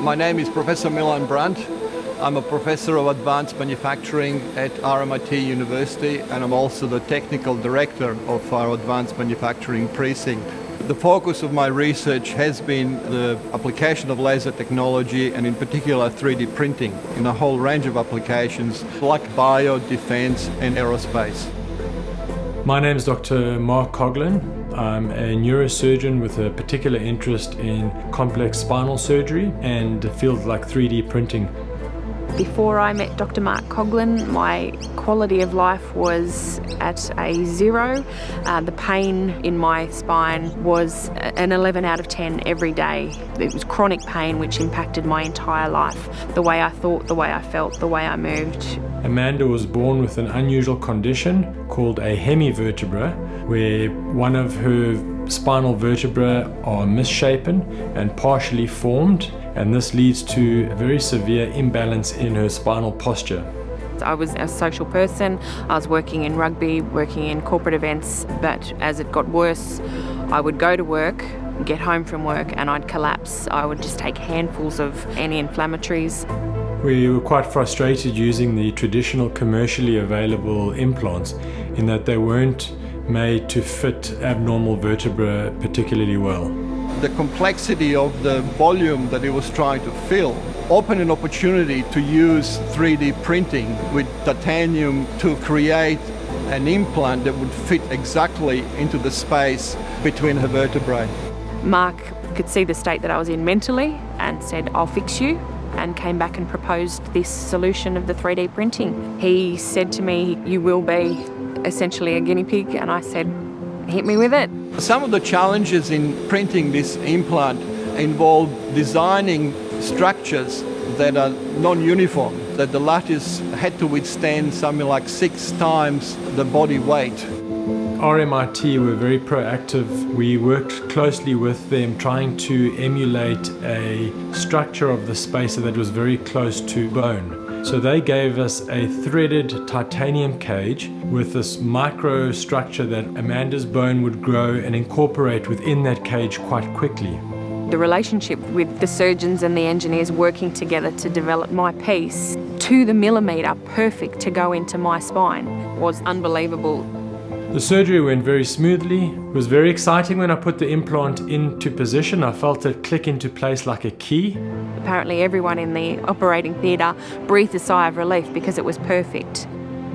My name is Professor Milan Brandt. I'm a professor of advanced manufacturing at RMIT University, and I'm also the technical director of our advanced manufacturing precinct. The focus of my research has been the application of laser technology, and in particular 3D printing, in a whole range of applications like bio, defense and aerospace. My name is Dr. Mark Coughlin. I'm a neurosurgeon with a particular interest in complex spinal surgery and fields like 3D printing. Before I met Dr. Mark Coughlin, my quality of life was at a 0. The pain in my spine was an 11 out of 10 every day. It was chronic pain which impacted my entire life. The way I thought, the way I felt, the way I moved. Amanda was born with an unusual condition called a hemivertebra, where one of her spinal vertebrae are misshapen and partially formed, and this leads to a very severe imbalance in her spinal posture. I was a social person. I was working in rugby, working in corporate events, but as it got worse, I would go to work, get home from work, and I'd collapse. I would just take handfuls of anti-inflammatories. We were quite frustrated using the traditional commercially available implants in that they weren't made to fit abnormal vertebrae particularly well. The complexity of the volume that it was trying to fill opened an opportunity to use 3D printing with titanium to create an implant that would fit exactly into the space between her vertebrae. Mark could see the state that I was in mentally and said, "I'll fix you," and came back and proposed this solution of the 3D printing. He said to me, "You will be essentially a guinea pig," and I said, "Hit me with it." Some of the challenges in printing this implant involve designing structures that are non-uniform, that the lattice had to withstand something like 6 times the body weight. RMIT were very proactive. We worked closely with them trying to emulate a structure of the spacer that was very close to bone. So they gave us a threaded titanium cage with this micro structure that Amanda's bone would grow and incorporate within that cage quite quickly. The relationship with the surgeons and the engineers working together to develop my piece to the millimetre, perfect to go into my spine, was unbelievable. The surgery went very smoothly. It was very exciting when I put the implant into position. I felt it click into place like a key. Apparently everyone in the operating theatre breathed a sigh of relief because it was perfect.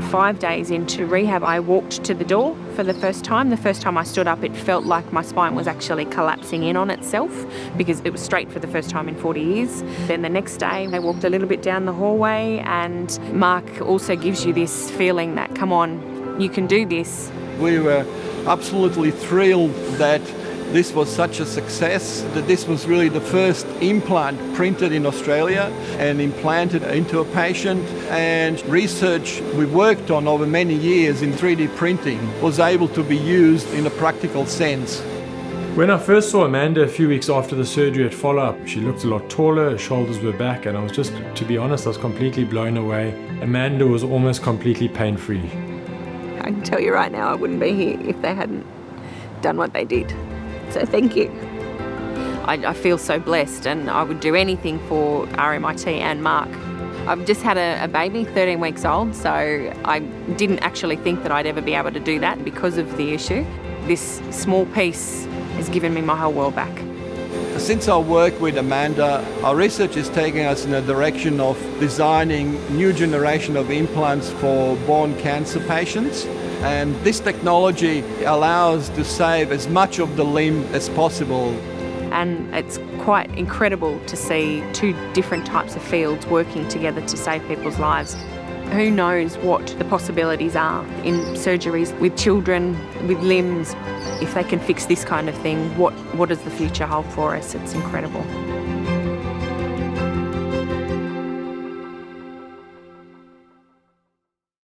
5 days into rehab, I walked to the door for the first time. The first time I stood up, it felt like my spine was actually collapsing in on itself because it was straight for the first time in 40 years. Then the next day, I walked a little bit down the hallway, and Mark also gives you this feeling that, come on, you can do this. We were absolutely thrilled that this was such a success, that this was really the first implant printed in Australia and implanted into a patient, and research we worked on over many years in 3D printing was able to be used in a practical sense. When I first saw Amanda a few weeks after the surgery at follow-up, she looked a lot taller, her shoulders were back, and I was just, to be honest, I was completely blown away. Amanda was almost completely pain-free. I can tell you right now, I wouldn't be here if they hadn't done what they did. So thank you. I feel so blessed, and I would do anything for RMIT and Mark. I've just had a baby, 13 weeks old, so I didn't actually think that I'd ever be able to do that because of the issue. This small piece has given me my whole world back. Since our work with Amanda, our research is taking us in a direction of designing new generation of implants for bone cancer patients. And this technology allows to save as much of the limb as possible. And it's quite incredible to see 2 different types of fields working together to save people's lives. Who knows what the possibilities are in surgeries with children, with limbs. If they can fix this kind of thing, what does the future hold for us? It's incredible.